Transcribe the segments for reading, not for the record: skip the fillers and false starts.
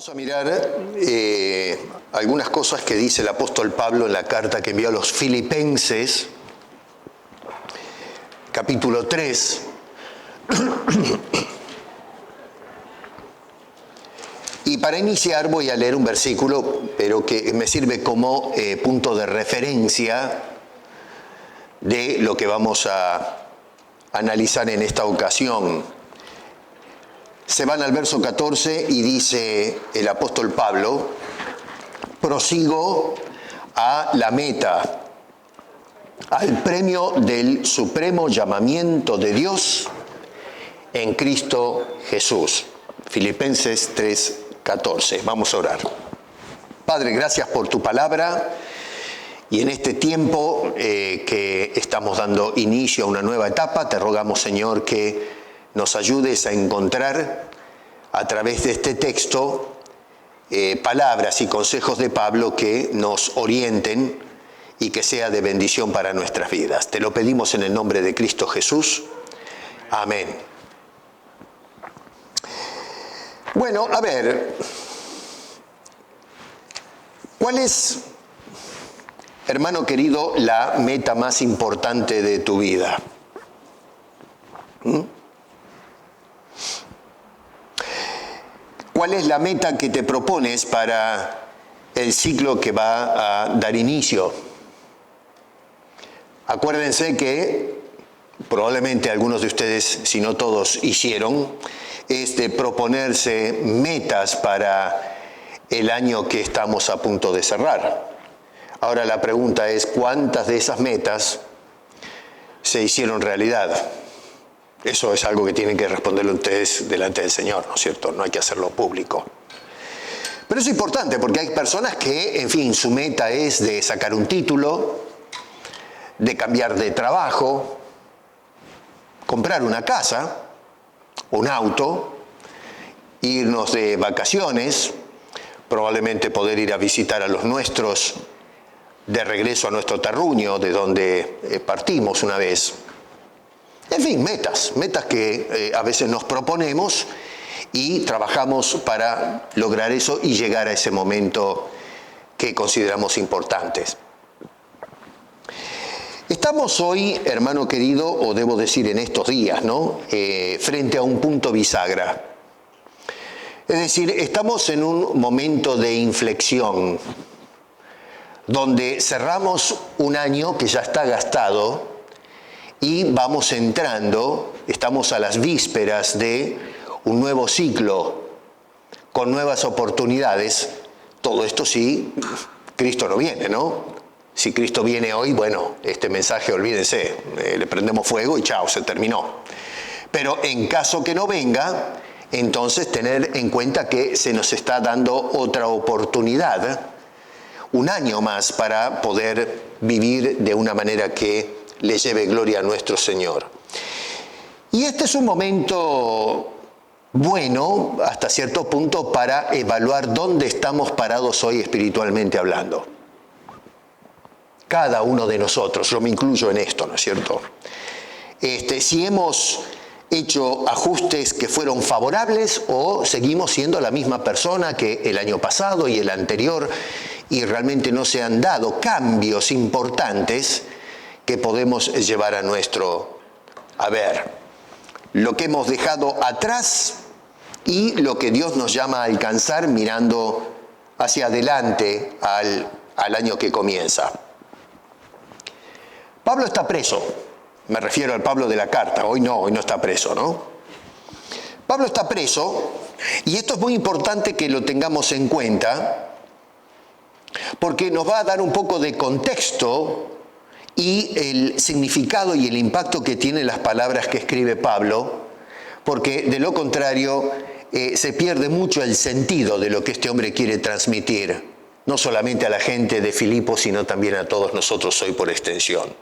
Vamos a mirar algunas cosas que dice el apóstol Pablo en la carta que envió a los Filipenses, capítulo 3. Y para iniciar voy a leer un versículo, pero que me sirve como punto de referencia de lo que vamos a analizar en esta ocasión. Se van al verso 14 y dice el apóstol Pablo: prosigo a la meta, al premio del supremo llamamiento de Dios en Cristo Jesús. Filipenses 3:14. Vamos a orar. Padre, gracias por tu palabra y en este tiempo que estamos dando inicio a una nueva etapa, te rogamos, Señor, que nos ayudes a encontrar a través de este texto palabras y consejos de Pablo que nos orienten y que sea de bendición para nuestras vidas. Te lo pedimos en el nombre de Cristo Jesús. Amén. Bueno, a ver, ¿cuál es, hermano querido, la meta más importante de tu vida? ¿Cuál es la meta que te propones para el ciclo que va a dar inicio? Acuérdense que probablemente algunos de ustedes, si no todos, hicieron proponerse metas para el año que estamos a punto de cerrar. Ahora la pregunta es, ¿cuántas de esas metas se hicieron realidad? Eso es algo que tienen que responderlo ustedes delante del Señor, ¿no es cierto? No hay que hacerlo público. Pero es importante porque hay personas que, en fin, su meta es de sacar un título, de cambiar de trabajo, comprar una casa, un auto, irnos de vacaciones, probablemente poder ir a visitar a los nuestros de regreso a nuestro terruño, de donde partimos una vez. En fin, metas que a veces nos proponemos y trabajamos para lograr eso y llegar a ese momento que consideramos importantes. Estamos hoy, hermano querido, o debo decir en estos días, ¿no? Frente a un punto bisagra. Es decir, estamos en un momento de inflexión, donde cerramos un año que ya está gastado y vamos entrando, estamos a las vísperas de un nuevo ciclo, con nuevas oportunidades. Todo esto si Cristo no viene, ¿no? Si Cristo viene hoy, bueno, este mensaje olvídense, le prendemos fuego y chao, se terminó. Pero en caso que no venga, entonces tener en cuenta que se nos está dando otra oportunidad, un año más para poder vivir de una manera que le lleve gloria a nuestro Señor. Y este es un momento bueno, hasta cierto punto, para evaluar dónde estamos parados hoy espiritualmente hablando. Cada uno de nosotros, yo me incluyo en esto, ¿no es cierto? Si hemos hecho ajustes que fueron favorables o seguimos siendo la misma persona que el año pasado y el anterior y realmente no se han dado cambios importantes que podemos llevar a nuestro haber. Lo que hemos dejado atrás y lo que Dios nos llama a alcanzar mirando hacia adelante al año que comienza. Pablo está preso, me refiero al Pablo de la carta, hoy no está preso, ¿no? Pablo está preso y esto es muy importante que lo tengamos en cuenta porque nos va a dar un poco de contexto y el significado y el impacto que tienen las palabras que escribe Pablo, porque de lo contrario se pierde mucho el sentido de lo que este hombre quiere transmitir, no solamente a la gente de Filipos, sino también a todos nosotros hoy por extensión.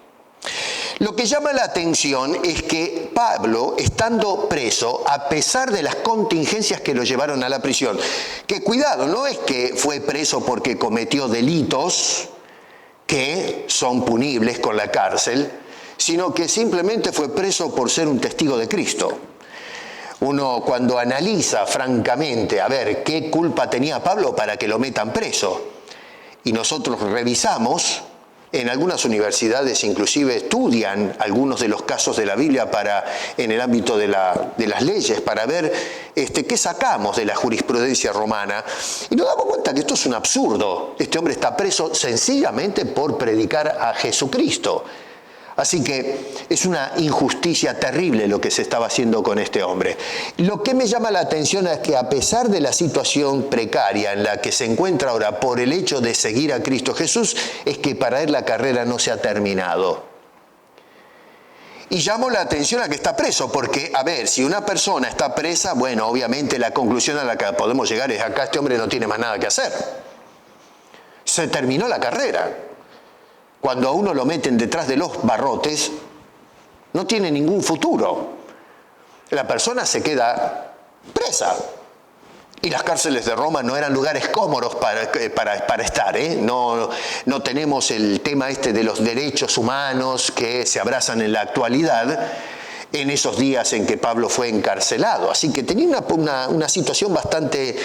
Lo que llama la atención es que Pablo, estando preso, a pesar de las contingencias que lo llevaron a la prisión, que cuidado, no es que fue preso porque cometió delitos que son punibles con la cárcel, sino que simplemente fue preso por ser un testigo de Cristo. Uno cuando analiza francamente, a ver, qué culpa tenía Pablo para que lo metan preso, y nosotros revisamos, en algunas universidades inclusive estudian algunos de los casos de la Biblia en el ámbito de las leyes, para ver qué sacamos de la jurisprudencia romana, y nos damos cuenta que esto es un absurdo. Este hombre está preso sencillamente por predicar a Jesucristo. Así que es una injusticia terrible lo que se estaba haciendo con este hombre. Lo que me llama la atención es que a pesar de la situación precaria en la que se encuentra ahora por el hecho de seguir a Cristo Jesús, es que para él la carrera no se ha terminado. Y llamo la atención a que está preso, porque, a ver, si una persona está presa, bueno, obviamente la conclusión a la que podemos llegar es: acá este hombre no tiene más nada que hacer. Se terminó la carrera. Cuando a uno lo meten detrás de los barrotes, no tiene ningún futuro. La persona se queda presa. Y las cárceles de Roma no eran lugares cómodos para estar, ¿eh? No tenemos el tema de los derechos humanos que se abrazan en la actualidad, en esos días en que Pablo fue encarcelado. Así que tenía una situación bastante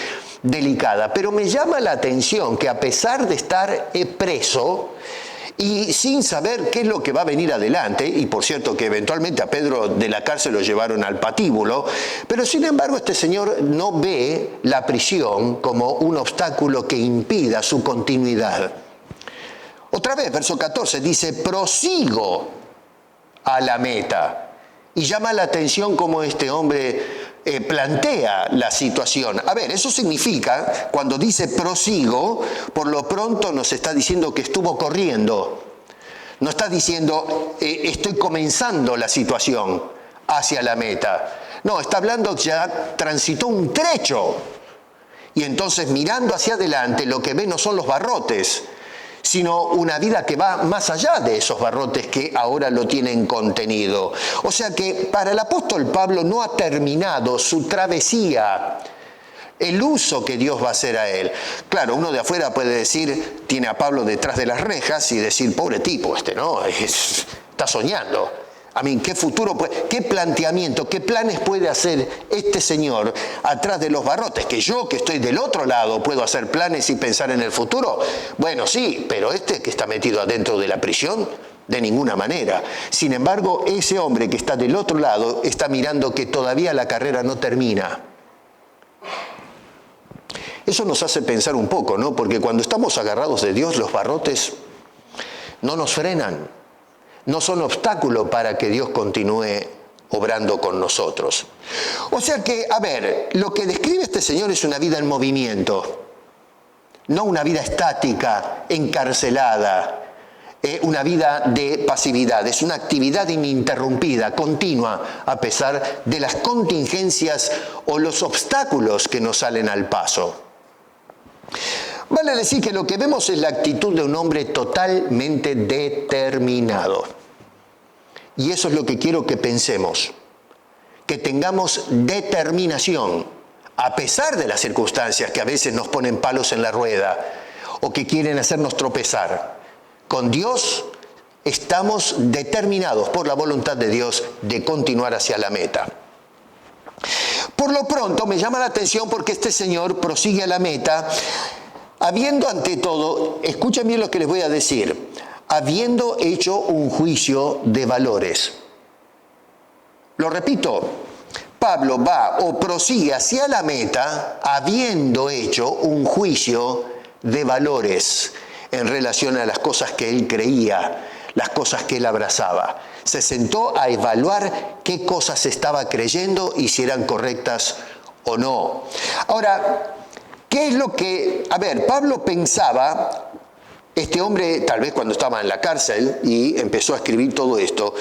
delicada. Pero me llama la atención que a pesar de estar preso, y sin saber qué es lo que va a venir adelante, y por cierto que eventualmente a Pedro de la cárcel lo llevaron al patíbulo, pero sin embargo este señor no ve la prisión como un obstáculo que impida su continuidad. Otra vez, verso 14, dice: prosigo a la meta. Y llama la atención cómo este hombre plantea la situación. A ver, eso significa, cuando dice prosigo, por lo pronto nos está diciendo que estuvo corriendo. No está diciendo estoy comenzando la situación hacia la meta. No, está hablando que ya transitó un trecho. Y entonces, mirando hacia adelante, lo que ve no son los barrotes, sino una vida que va más allá de esos barrotes que ahora lo tienen contenido. O sea que para el apóstol Pablo no ha terminado su travesía, el uso que Dios va a hacer a él. Claro, uno de afuera puede decir, tiene a Pablo detrás de las rejas y decir: pobre tipo ¿no? Está soñando. ¿Qué futuro, qué planteamiento, qué planes puede hacer este señor atrás de los barrotes? Que yo, que estoy del otro lado, puedo hacer planes y pensar en el futuro. Bueno, sí, pero que está metido adentro de la prisión, de ninguna manera. Sin embargo, ese hombre que está del otro lado está mirando que todavía la carrera no termina. Eso nos hace pensar un poco, ¿no? Porque cuando estamos agarrados de Dios, los barrotes no nos frenan. No son obstáculo para que Dios continúe obrando con nosotros. O sea que, a ver, lo que describe este señor es una vida en movimiento, no una vida estática, encarcelada, una vida de pasividad. Es una actividad ininterrumpida, continua, a pesar de las contingencias o los obstáculos que nos salen al paso. Vale decir que lo que vemos es la actitud de un hombre totalmente determinado. Y eso es lo que quiero que pensemos, que tengamos determinación, a pesar de las circunstancias que a veces nos ponen palos en la rueda o que quieren hacernos tropezar. Con Dios estamos determinados por la voluntad de Dios de continuar hacia la meta. Por lo pronto me llama la atención porque este señor prosigue a la meta, habiendo ante todo, escuchen bien lo que les voy a decir, habiendo hecho un juicio de valores. Lo repito, Pablo va o prosigue hacia la meta habiendo hecho un juicio de valores en relación a las cosas que él creía, las cosas que él abrazaba. Se sentó a evaluar qué cosas estaba creyendo y si eran correctas o no. Ahora, ¿qué es lo que... A ver, Pablo pensaba, este hombre tal vez cuando estaba en la cárcel y empezó a escribir todo esto,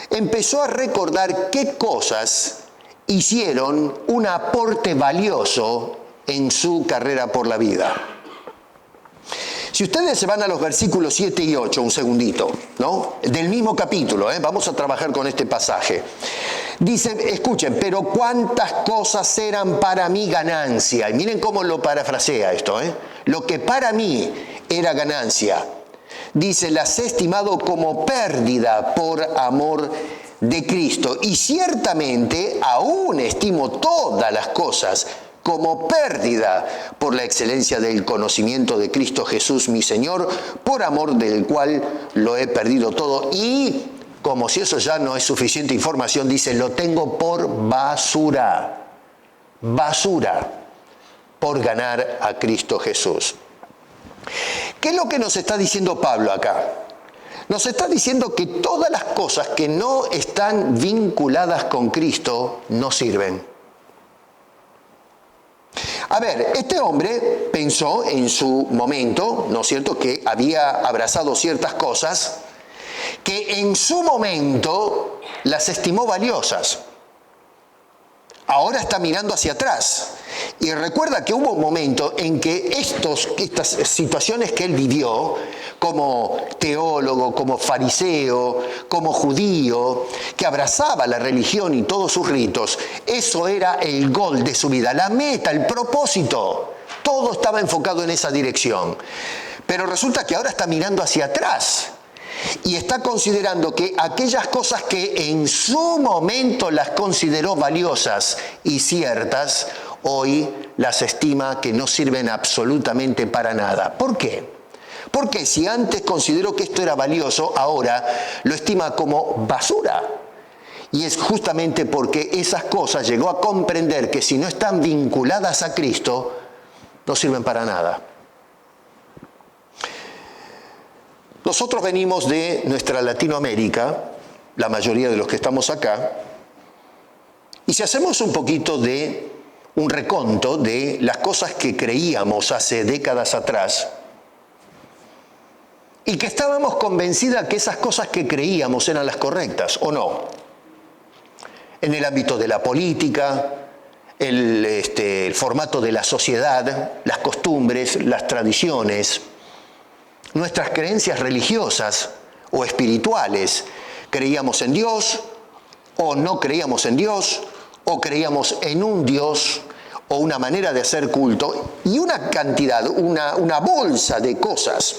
empezó a recordar qué cosas hicieron un aporte valioso en su carrera por la vida. Si ustedes se van a los versículos 7 y 8, un segundito, ¿no? Del mismo capítulo, vamos a trabajar con este pasaje. Dice, escuchen, pero cuántas cosas eran para mí ganancia. Y miren cómo lo parafrasea esto, Lo que para mí era ganancia, dice, las he estimado como pérdida por amor de Cristo, y ciertamente aún estimo todas las cosas como pérdida por la excelencia del conocimiento de Cristo Jesús mi Señor, por amor del cual lo he perdido todo. Y como si eso ya no es suficiente información, dice, lo tengo por basura, por ganar a Cristo Jesús. ¿Qué es lo que nos está diciendo Pablo acá? Nos está diciendo que todas las cosas que no están vinculadas con Cristo no sirven. A ver, este hombre pensó en su momento, ¿no es cierto?, que había abrazado ciertas cosas que en su momento las estimó valiosas. Ahora está mirando hacia atrás y recuerda que hubo un momento en que estas situaciones que él vivió como teólogo, como fariseo, como judío, que abrazaba la religión y todos sus ritos, eso era el gol de su vida, la meta, el propósito. Todo estaba enfocado en esa dirección. Pero resulta que ahora está mirando hacia atrás y está considerando que aquellas cosas que en su momento las consideró valiosas y ciertas, hoy las estima que no sirven absolutamente para nada. ¿Por qué? Porque si antes consideró que esto era valioso, ahora lo estima como basura. Y es justamente porque esas cosas llegó a comprender que si no están vinculadas a Cristo, no sirven para nada. Nosotros venimos de nuestra Latinoamérica, la mayoría de los que estamos acá, y si hacemos un poquito de un reconto de las cosas que creíamos hace décadas atrás, y que estábamos convencidas que esas cosas que creíamos eran las correctas, ¿o no? En el ámbito de la política, el formato de la sociedad, las costumbres, las tradiciones, nuestras creencias religiosas o espirituales. Creíamos en Dios o no creíamos en Dios, o creíamos en un Dios o una manera de hacer culto, y una cantidad, una bolsa de cosas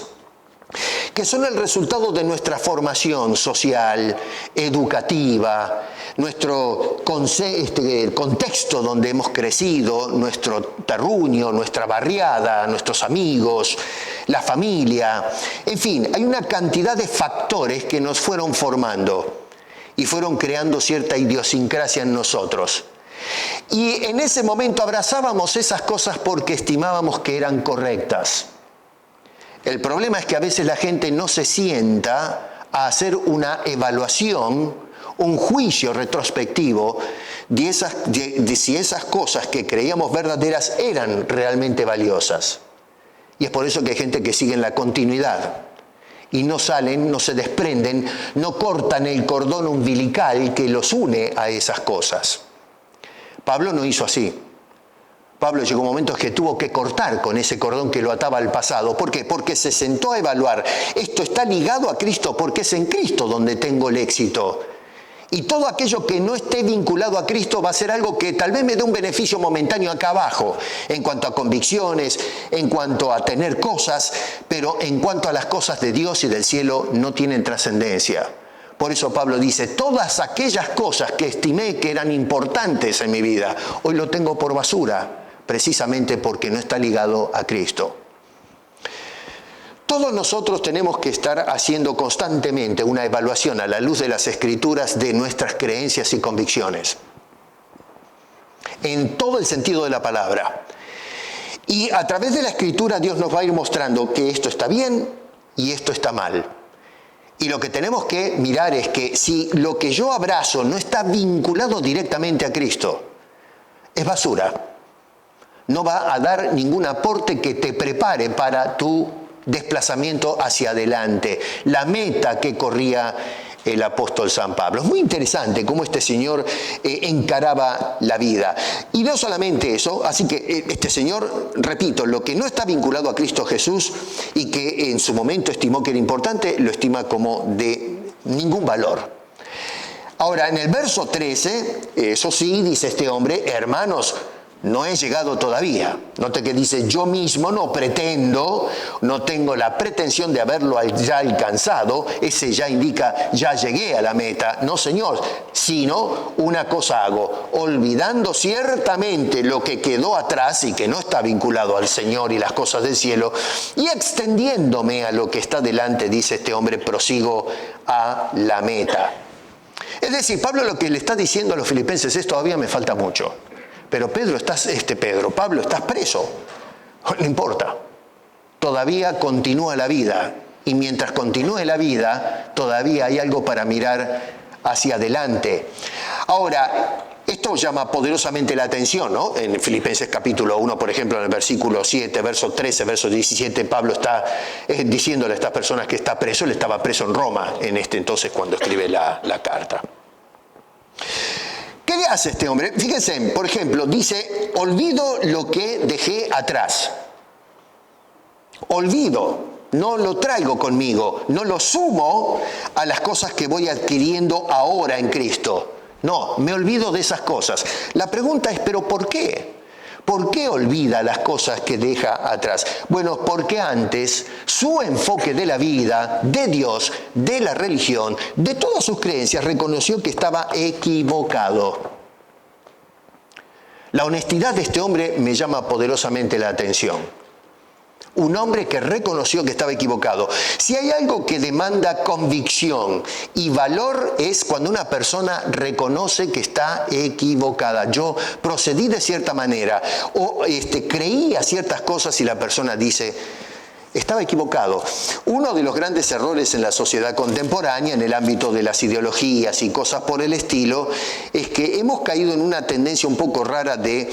que son el resultado de nuestra formación social, educativa, nuestro contexto donde hemos crecido, nuestro terruño, nuestra barriada, nuestros amigos, la familia. En fin, hay una cantidad de factores que nos fueron formando y fueron creando cierta idiosincrasia en nosotros. Y en ese momento abrazábamos esas cosas porque estimábamos que eran correctas. El problema es que a veces la gente no se sienta a hacer una evaluación, un juicio retrospectivo de si esas cosas que creíamos verdaderas eran realmente valiosas. Y es por eso que hay gente que sigue en la continuidad y no salen, no se desprenden, no cortan el cordón umbilical que los une a esas cosas. Pablo no hizo así. Pablo llegó a momentos que tuvo que cortar con ese cordón que lo ataba al pasado. ¿Por qué? Porque se sentó a evaluar. Esto está ligado a Cristo porque es en Cristo donde tengo el éxito. Y todo aquello que no esté vinculado a Cristo va a ser algo que tal vez me dé un beneficio momentáneo acá abajo, en cuanto a convicciones, en cuanto a tener cosas, pero en cuanto a las cosas de Dios y del cielo no tienen trascendencia. Por eso Pablo dice, todas aquellas cosas que estimé que eran importantes en mi vida, hoy lo tengo por basura, precisamente porque no está ligado a Cristo. Todos nosotros tenemos que estar haciendo constantemente una evaluación a la luz de las Escrituras de nuestras creencias y convicciones, en todo el sentido de la palabra. Y a través de la Escritura Dios nos va a ir mostrando que esto está bien y esto está mal. Y lo que tenemos que mirar es que si lo que yo abrazo no está vinculado directamente a Cristo, es basura. No va a dar ningún aporte que te prepare para tu desplazamiento hacia adelante, la meta que corría el apóstol San Pablo. Es muy interesante cómo este señor encaraba la vida. Y no solamente eso, así que este señor, repito, lo que no está vinculado a Cristo Jesús y que en su momento estimó que era importante, lo estima como de ningún valor. Ahora, en el verso 13, eso sí, dice este hombre, hermanos, No he llegado todavía. Note que dice, yo mismo no pretendo, no tengo la pretensión de haberlo ya alcanzado. Ese ya indica, ya llegué a la meta. No, Señor, sino una cosa hago, olvidando ciertamente lo que quedó atrás y que no está vinculado al Señor y las cosas del cielo, y extendiéndome a lo que está delante, dice este hombre, prosigo a la meta. Es decir, Pablo lo que le está diciendo a los filipenses es, todavía me falta mucho. Pero Pablo, estás preso. No importa. Todavía continúa la vida. Y mientras continúe la vida, todavía hay algo para mirar hacia adelante. Ahora, esto llama poderosamente la atención, ¿no? En Filipenses capítulo 1, por ejemplo, en el versículo 7, verso 13, verso 17, Pablo está diciéndole a estas personas que está preso. Él estaba preso en Roma en este entonces cuando escribe la carta. ¿Qué le hace este hombre? Fíjense, por ejemplo, dice, olvido lo que dejé atrás. Olvido, no lo traigo conmigo, no lo sumo a las cosas que voy adquiriendo ahora en Cristo. No, me olvido de esas cosas. La pregunta es, ¿pero por qué? ¿Por qué olvida las cosas que deja atrás? Bueno, porque antes su enfoque de la vida, de Dios, de la religión, de todas sus creencias, reconoció que estaba equivocado. La honestidad de este hombre me llama poderosamente la atención. Un hombre que reconoció que estaba equivocado. Si hay algo que demanda convicción y valor es cuando una persona reconoce que está equivocada. Yo procedí de cierta manera o creía ciertas cosas y la persona dice, estaba equivocado. Uno de los grandes errores en la sociedad contemporánea, en el ámbito de las ideologías y cosas por el estilo, es que hemos caído en una tendencia un poco rara de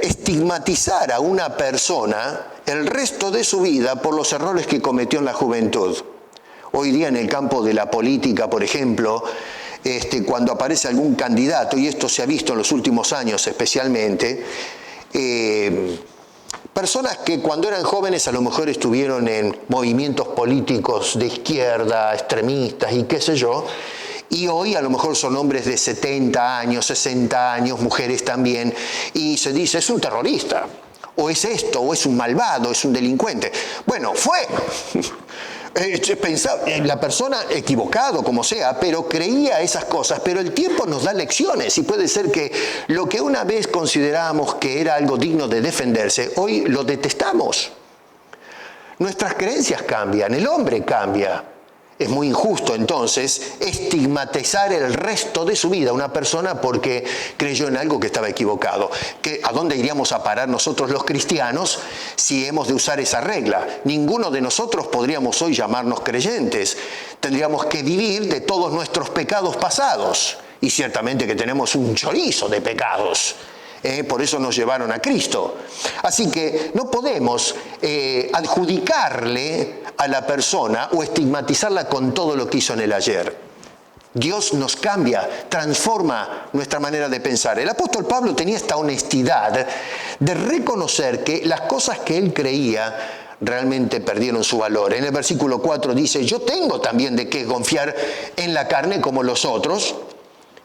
estigmatizar a una persona el resto de su vida por los errores que cometió en la juventud. Hoy día en el campo de la política, por ejemplo, cuando aparece algún candidato, y esto se ha visto en los últimos años especialmente, personas que cuando eran jóvenes a lo mejor estuvieron en movimientos políticos de izquierda, extremistas y qué sé yo, y hoy a lo mejor son hombres de 70 años, 60 años, mujeres también, y se dice, es un terrorista, o es esto, o es un malvado, es un delincuente. Bueno, fue. Pensaba, la persona equivocado, como sea, pero creía esas cosas, pero el tiempo nos da lecciones y puede ser que lo que una vez considerábamos que era algo digno de defenderse, hoy lo detestamos. Nuestras creencias cambian, el hombre cambia. Es muy injusto entonces estigmatizar el resto de su vida a una persona porque creyó en algo que estaba equivocado. ¿A dónde iríamos a parar nosotros los cristianos si hemos de usar esa regla? Ninguno de nosotros podríamos hoy llamarnos creyentes. Tendríamos que vivir de todos nuestros pecados pasados. Y ciertamente que tenemos un chorizo de pecados. Por eso nos llevaron a Cristo. Así que no podemos adjudicarle a la persona o estigmatizarla con todo lo que hizo en el ayer. Dios nos cambia, transforma nuestra manera de pensar. El apóstol Pablo tenía esta honestidad de reconocer que las cosas que él creía realmente perdieron su valor. En el versículo 4 dice, yo tengo también de qué confiar en la carne como los otros.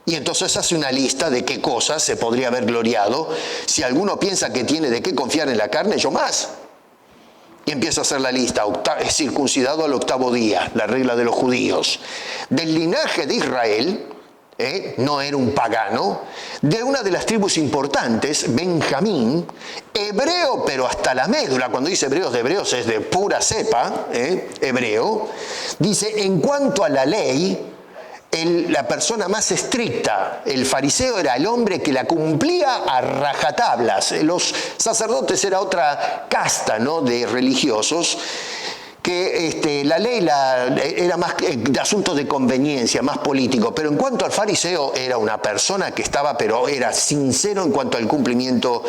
Y entonces hace una lista de qué cosas se podría haber gloriado. Si alguno piensa que tiene de qué confiar en la carne, yo más. Y empieza a hacer la lista. Circuncidado al 8º día, la regla de los judíos. Del linaje de Israel, no era un pagano. De una de las tribus importantes, Benjamín, hebreo pero hasta la médula. Cuando dice hebreos de hebreos es de pura cepa, hebreo. Dice, en cuanto a la ley, la persona más estricta, el fariseo, era el hombre que la cumplía a rajatablas. Los sacerdotes era otra casta, ¿no?, de religiosos, que la ley era más de asunto de conveniencia, más político. Pero en cuanto al fariseo, era una persona que pero era sincero en cuanto al cumplimiento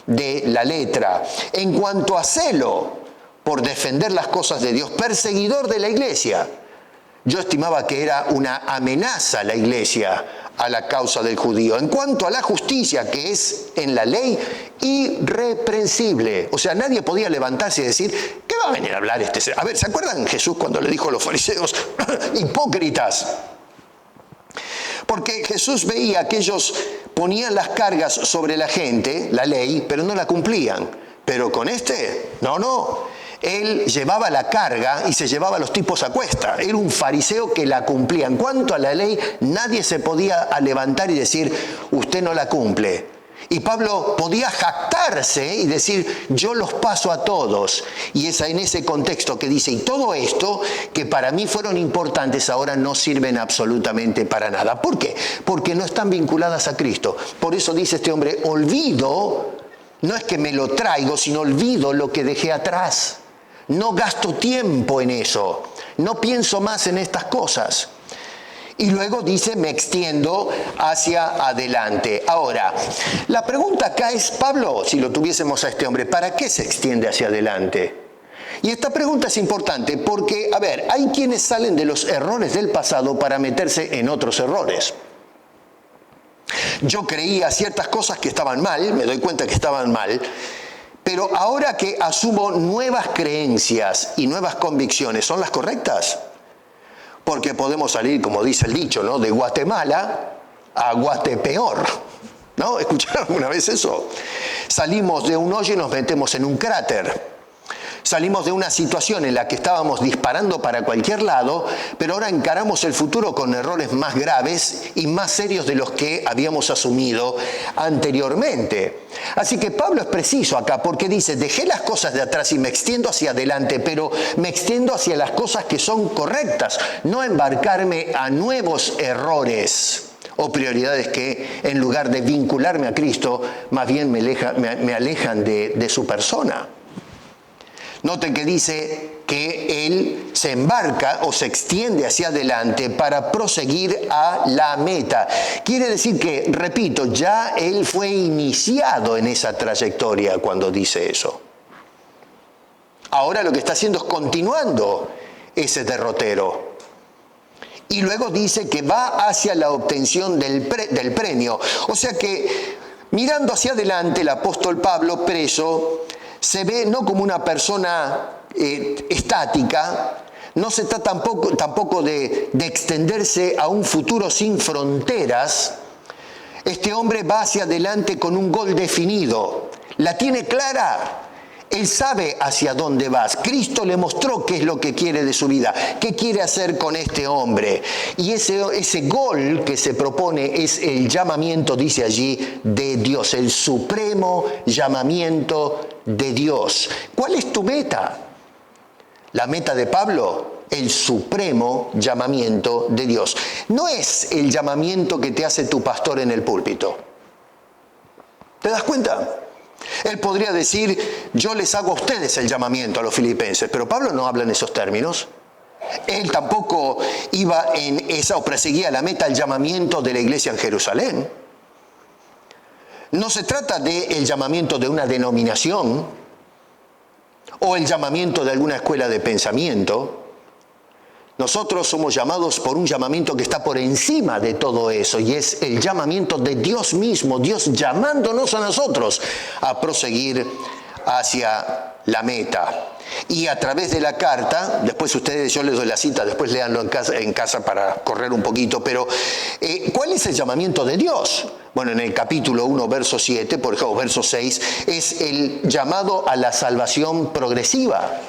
de la letra. En cuanto a celo por defender las cosas de Dios, perseguidor de la iglesia. Yo estimaba que era una amenaza a la iglesia, a la causa del judío. En cuanto a la justicia, que es en la ley, irreprensible. O sea, nadie podía levantarse y decir, ¿qué va a venir a hablar este? A ver, ¿se acuerdan Jesús cuando le dijo a los fariseos, hipócritas? Porque Jesús veía que ellos ponían las cargas sobre la gente, la ley, pero no la cumplían. Pero con este, no. Él llevaba la carga y se llevaba a los tipos a cuesta. Era un fariseo que la cumplía. En cuanto a la ley, nadie se podía levantar y decir, usted no la cumple. Y Pablo podía jactarse y decir, yo los paso a todos. Y es en ese contexto que dice, y todo esto que para mí fueron importantes ahora no sirven absolutamente para nada. ¿Por qué? Porque no están vinculadas a Cristo. Por eso dice este hombre, olvido, no es que me lo traigo, sino olvido lo que dejé atrás. No gasto tiempo en eso. No pienso más en estas cosas. Y luego dice, me extiendo hacia adelante. Ahora, la pregunta acá es, Pablo, si lo tuviésemos a este hombre, ¿para qué se extiende hacia adelante? Y esta pregunta es importante porque, hay quienes salen de los errores del pasado para meterse en otros errores. Yo creía ciertas cosas que estaban mal, me doy cuenta que estaban mal, pero ahora que asumo nuevas creencias y nuevas convicciones, ¿son las correctas? Porque podemos salir, como dice el dicho, ¿no?, de Guatemala a Guatepeor, ¿no? ¿Escucharon alguna vez eso? Salimos de un hoyo y nos metemos en un cráter. Salimos de una situación en la que estábamos disparando para cualquier lado, pero ahora encaramos el futuro con errores más graves y más serios de los que habíamos asumido anteriormente. Así que Pablo es preciso acá porque dice, dejé las cosas de atrás y me extiendo hacia adelante, pero me extiendo hacia las cosas que son correctas, no embarcarme a nuevos errores o prioridades que en lugar de vincularme a Cristo, más bien me alejan de su persona. Noten que dice que él se embarca o se extiende hacia adelante para proseguir a la meta. Quiere decir que, repito, ya él fue iniciado en esa trayectoria cuando dice eso. Ahora lo que está haciendo es continuando ese derrotero. Y luego dice que va hacia la obtención del premio. O sea que, mirando hacia adelante, el apóstol Pablo, preso, se ve no como una persona estática, no se trata tampoco de extenderse a un futuro sin fronteras. Este hombre va hacia adelante con un gol definido, la tiene clara, él sabe hacia dónde va. Cristo le mostró qué es lo que quiere de su vida, qué quiere hacer con este hombre. Y ese gol que se propone es el llamamiento, dice allí, de Dios, el supremo llamamiento de Dios. ¿Cuál es tu meta? La meta de Pablo, el supremo llamamiento de Dios. No es el llamamiento que te hace tu pastor en el púlpito. ¿Te das cuenta? Él podría decir, yo les hago a ustedes el llamamiento a los filipenses, pero Pablo no habla en esos términos. Él tampoco iba en esa o perseguía la meta, el llamamiento de la iglesia en Jerusalén. No se trata del llamamiento de una denominación o el llamamiento de alguna escuela de pensamiento. Nosotros somos llamados por un llamamiento que está por encima de todo eso y es el llamamiento de Dios mismo, Dios llamándonos a nosotros a proseguir hacia la meta. Y a través de la carta, después ustedes, yo les doy la cita, después léanlo en casa para correr un poquito, pero ¿cuál es el llamamiento de Dios? Bueno, en el capítulo 1, verso 7, por ejemplo, verso 6, es el llamado a la salvación progresiva.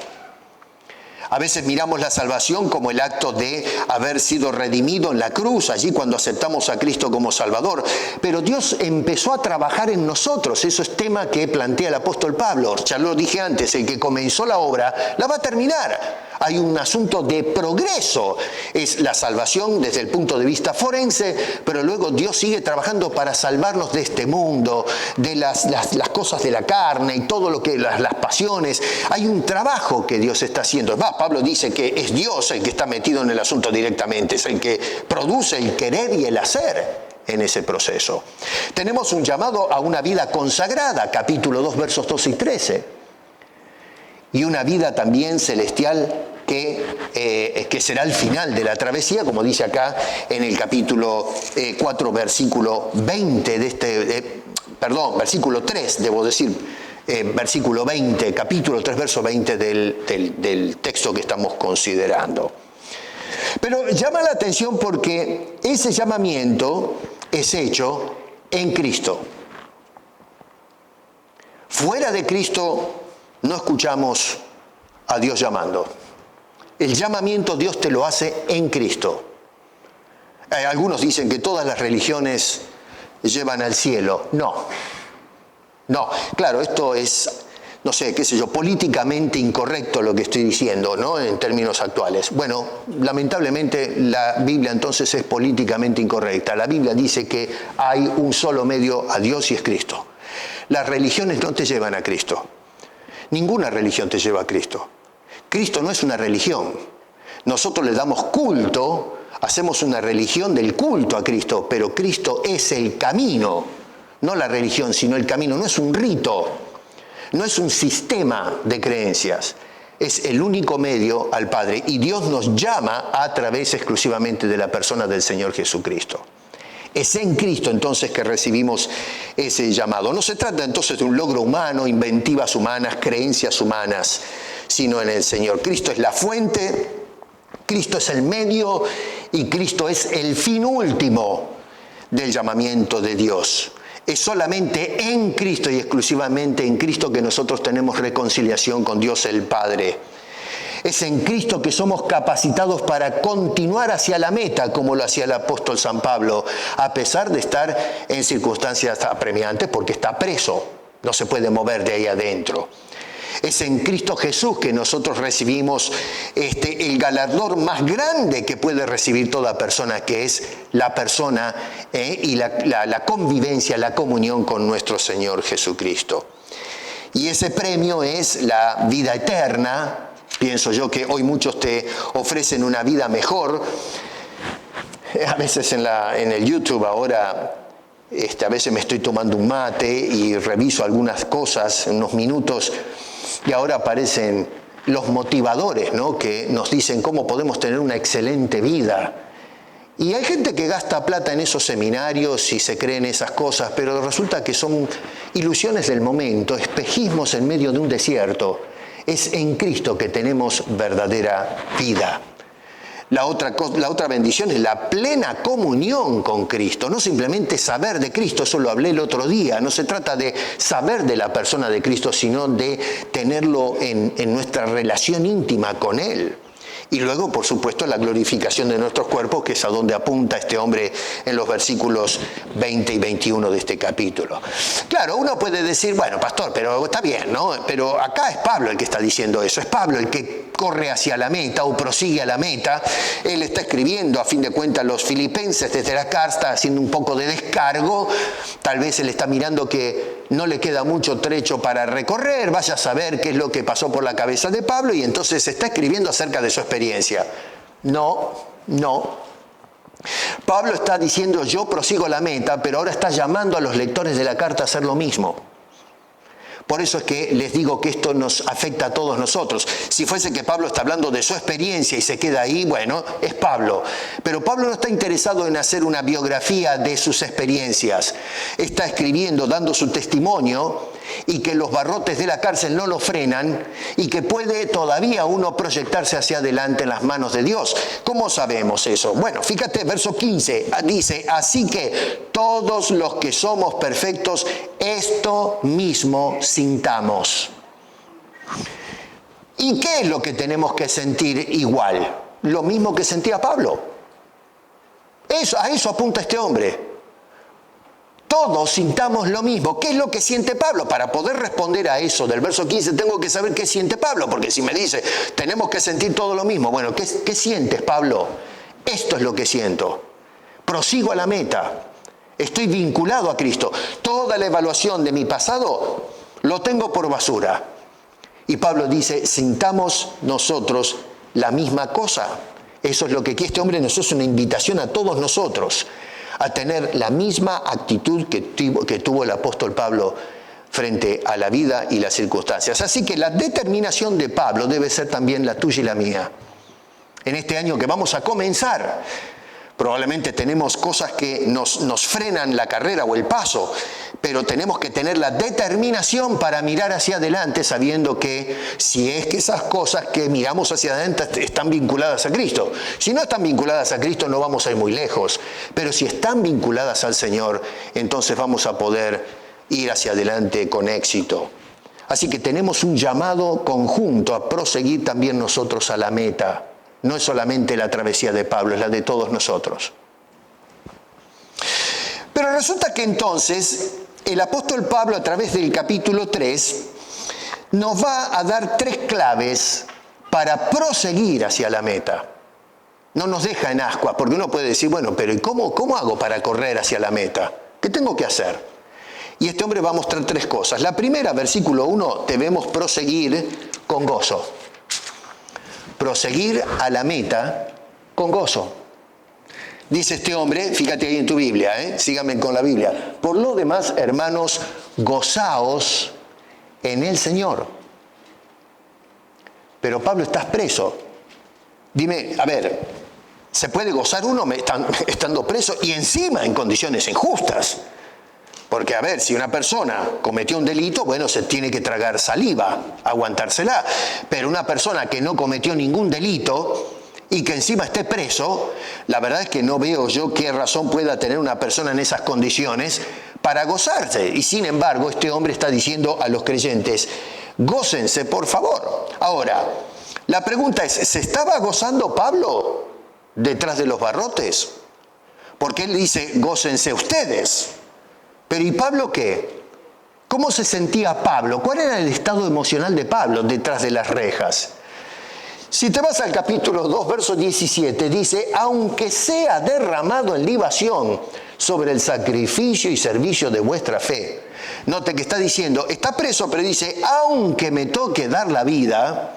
A veces miramos la salvación como el acto de haber sido redimido en la cruz, allí cuando aceptamos a Cristo como Salvador. Pero Dios empezó a trabajar en nosotros. Eso es tema que plantea el apóstol Pablo. Ya lo dije antes, el que comenzó la obra la va a terminar. Hay un asunto de progreso. Es la salvación desde el punto de vista forense, pero luego Dios sigue trabajando para salvarnos de este mundo, de las cosas de la carne y todo lo que, las pasiones. Hay un trabajo que Dios está haciendo. Pablo dice que es Dios el que está metido en el asunto directamente, es el que produce el querer y el hacer en ese proceso. Tenemos un llamado a una vida consagrada, capítulo 2, versos 12 y 13. Y una vida también celestial que será el final de la travesía, como dice acá en el capítulo 4, versículo 20 versículo 3, debo decir. Versículo 20, capítulo 3, verso 20 del texto que estamos considerando. Pero llama la atención porque ese llamamiento es hecho en Cristo. Fuera de Cristo no escuchamos a Dios llamando. El llamamiento Dios te lo hace en Cristo. Algunos dicen que todas las religiones llevan al cielo. No, claro, esto es, no sé, qué sé yo, políticamente incorrecto lo que estoy diciendo, ¿no? En términos actuales. Bueno, lamentablemente la Biblia entonces es políticamente incorrecta. La Biblia dice que hay un solo medio a Dios y es Cristo. Las religiones no te llevan a Cristo. Ninguna religión te lleva a Cristo. Cristo no es una religión. Nosotros le damos culto, hacemos una religión del culto a Cristo, pero Cristo es el camino, no la religión, sino el camino. No es un rito, no es un sistema de creencias. Es el único medio al Padre. Y Dios nos llama a través exclusivamente de la persona del Señor Jesucristo. Es en Cristo entonces que recibimos ese llamado. No se trata entonces de un logro humano, inventivas humanas, creencias humanas, sino en el Señor. Cristo es la fuente, Cristo es el medio y Cristo es el fin último del llamamiento de Dios. Es solamente en Cristo y exclusivamente en Cristo que nosotros tenemos reconciliación con Dios el Padre. Es en Cristo que somos capacitados para continuar hacia la meta, como lo hacía el apóstol San Pablo, a pesar de estar en circunstancias apremiantes, porque está preso, no se puede mover de ahí adentro. Es en Cristo Jesús que nosotros recibimos el galardón más grande que puede recibir toda persona, que es la persona y la convivencia, la comunión con nuestro Señor Jesucristo. Y ese premio es la vida eterna. Pienso yo que hoy muchos te ofrecen una vida mejor. A veces en el YouTube ahora, a veces me estoy tomando un mate y reviso algunas cosas en unos minutos y ahora aparecen los motivadores, ¿no? Que nos dicen cómo podemos tener una excelente vida. Y hay gente que gasta plata en esos seminarios y se cree en esas cosas, pero resulta que son ilusiones del momento, espejismos en medio de un desierto. Es en Cristo que tenemos verdadera vida. La otra bendición es la plena comunión con Cristo. No simplemente saber de Cristo, eso lo hablé el otro día. No se trata de saber de la persona de Cristo, sino de tenerlo en nuestra relación íntima con Él. Y luego, por supuesto, la glorificación de nuestros cuerpos, que es a donde apunta este hombre en los versículos 20 y 21 de este capítulo. Claro, uno puede decir, bueno, pastor, pero está bien, ¿no? Pero acá es Pablo el que está diciendo eso. Es Pablo el que corre hacia la meta o prosigue a la meta. Él está escribiendo, a fin de cuentas, los filipenses desde la carta, haciendo un poco de descargo. Tal vez él está mirando que no le queda mucho trecho para recorrer, vaya a saber qué es lo que pasó por la cabeza de Pablo, y entonces está escribiendo acerca de su experiencia. No. Pablo está diciendo, yo prosigo la meta, pero ahora está llamando a los lectores de la carta a hacer lo mismo. Por eso es que les digo que esto nos afecta a todos nosotros. Si fuese que Pablo está hablando de su experiencia y se queda ahí, bueno, es Pablo. Pero Pablo no está interesado en hacer una biografía de sus experiencias. Está escribiendo, dando su testimonio, y que los barrotes de la cárcel no lo frenan y que puede todavía uno proyectarse hacia adelante en las manos de Dios. ¿Cómo sabemos eso? Bueno, fíjate, verso 15 dice, así que todos los que somos perfectos, esto mismo sintamos. ¿Y qué es lo que tenemos que sentir igual? Lo mismo que sentía Pablo. A eso apunta este hombre. Todos sintamos lo mismo. ¿Qué es lo que siente Pablo? Para poder responder a eso del verso 15 tengo que saber qué siente Pablo, porque si me dice, tenemos que sentir todo lo mismo. Bueno, ¿qué sientes, Pablo? Esto es lo que siento. Prosigo a la meta. Estoy vinculado a Cristo. Toda la evaluación de mi pasado lo tengo por basura. Y Pablo dice, sintamos nosotros la misma cosa. Eso es lo que aquí este hombre nos hace una invitación a todos nosotros, a tener la misma actitud que tuvo el apóstol Pablo frente a la vida y las circunstancias. Así que la determinación de Pablo debe ser también la tuya y la mía. En este año que vamos a comenzar, probablemente tenemos cosas que nos frenan la carrera o el paso, Pero tenemos que tener la determinación para mirar hacia adelante, sabiendo que si es que esas cosas que miramos hacia adelante están vinculadas a Cristo. Si no están vinculadas a Cristo, no vamos a ir muy lejos. Pero si están vinculadas al Señor, entonces vamos a poder ir hacia adelante con éxito. Así que tenemos un llamado conjunto a proseguir también nosotros a la meta. No es solamente la travesía de Pablo, es la de todos nosotros. Pero resulta que entonces el apóstol Pablo, a través del capítulo 3, nos va a dar 3 claves para proseguir hacia la meta. No nos deja en ascuas, porque uno puede decir, bueno, pero ¿y cómo hago para correr hacia la meta? ¿Qué tengo que hacer? Y este hombre va a mostrar 3 cosas. La primera, versículo 1, debemos proseguir con gozo. Proseguir a la meta con gozo. Dice este hombre, fíjate ahí en tu Biblia, síganme con la Biblia. Por lo demás, hermanos, gozaos en el Señor. Pero Pablo, estás preso. Dime, a ver, ¿se puede gozar uno estando preso y encima en condiciones injustas? Porque, a ver, si una persona cometió un delito, bueno, se tiene que tragar saliva, aguantársela. Pero una persona que no cometió ningún delito y que encima esté preso, la verdad es que no veo yo qué razón pueda tener una persona en esas condiciones para gozarse. Y sin embargo, este hombre está diciendo a los creyentes, gócense por favor. Ahora, la pregunta es, ¿se estaba gozando Pablo detrás de los barrotes? Porque él dice, gócense ustedes. Pero ¿y Pablo qué? ¿Cómo se sentía Pablo? ¿Cuál era el estado emocional de Pablo detrás de las rejas? Si te vas al capítulo 2, verso 17, dice, aunque sea derramado en libación sobre el sacrificio y servicio de vuestra fe. Note que está diciendo, está preso, pero dice, aunque me toque dar la vida,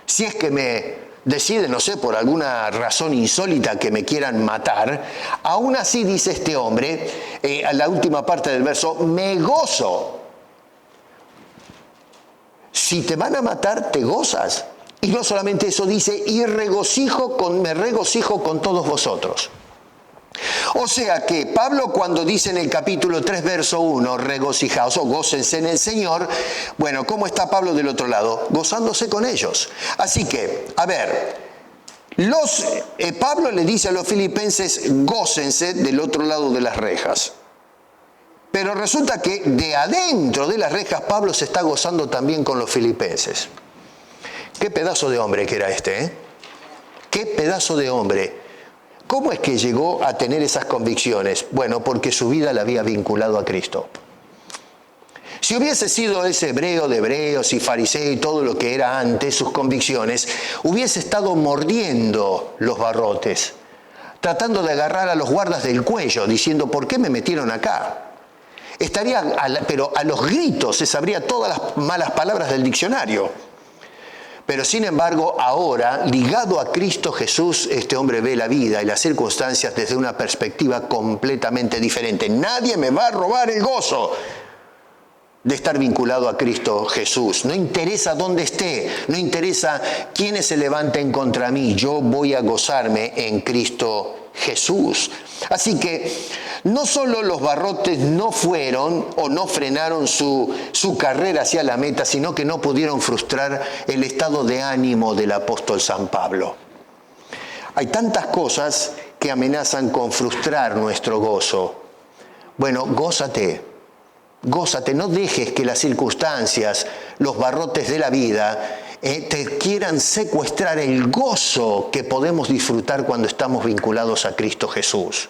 si es que me decide, no sé, por alguna razón insólita que me quieran matar, aún así, dice este hombre, a la última parte del verso, me gozo. Si te van a matar, te gozas. Y no solamente eso, dice, y me regocijo con todos vosotros. O sea que Pablo, cuando dice en el capítulo 3, verso 1, regocijaos o gócense en el Señor, bueno, ¿cómo está Pablo del otro lado? Gozándose con ellos. Así que, a ver, Pablo le dice a los filipenses, gócense del otro lado de las rejas. Pero resulta que de adentro de las rejas Pablo se está gozando también con los filipenses. Qué pedazo de hombre que era este, ¿eh? Qué pedazo de hombre. ¿Cómo es que llegó a tener esas convicciones? Bueno, porque su vida la había vinculado a Cristo. Si hubiese sido ese hebreo de hebreos y fariseo y todo lo que era antes, sus convicciones, hubiese estado mordiendo los barrotes, tratando de agarrar a los guardas del cuello, diciendo, ¿por qué me metieron acá? Estaría, pero a los gritos se sabría todas las malas palabras del diccionario. Pero sin embargo, ahora, ligado a Cristo Jesús, este hombre ve la vida y las circunstancias desde una perspectiva completamente diferente. Nadie me va a robar el gozo de estar vinculado a Cristo Jesús. No interesa dónde esté, no interesa quiénes se levanten contra mí. Yo voy a gozarme en Cristo Jesús. Así que no solo los barrotes no fueron o no frenaron su carrera hacia la meta, sino que no pudieron frustrar el estado de ánimo del apóstol San Pablo. Hay tantas cosas que amenazan con frustrar nuestro gozo. Bueno, gózate, no dejes que las circunstancias, los barrotes de la vida, te quieran secuestrar el gozo que podemos disfrutar cuando estamos vinculados a Cristo Jesús.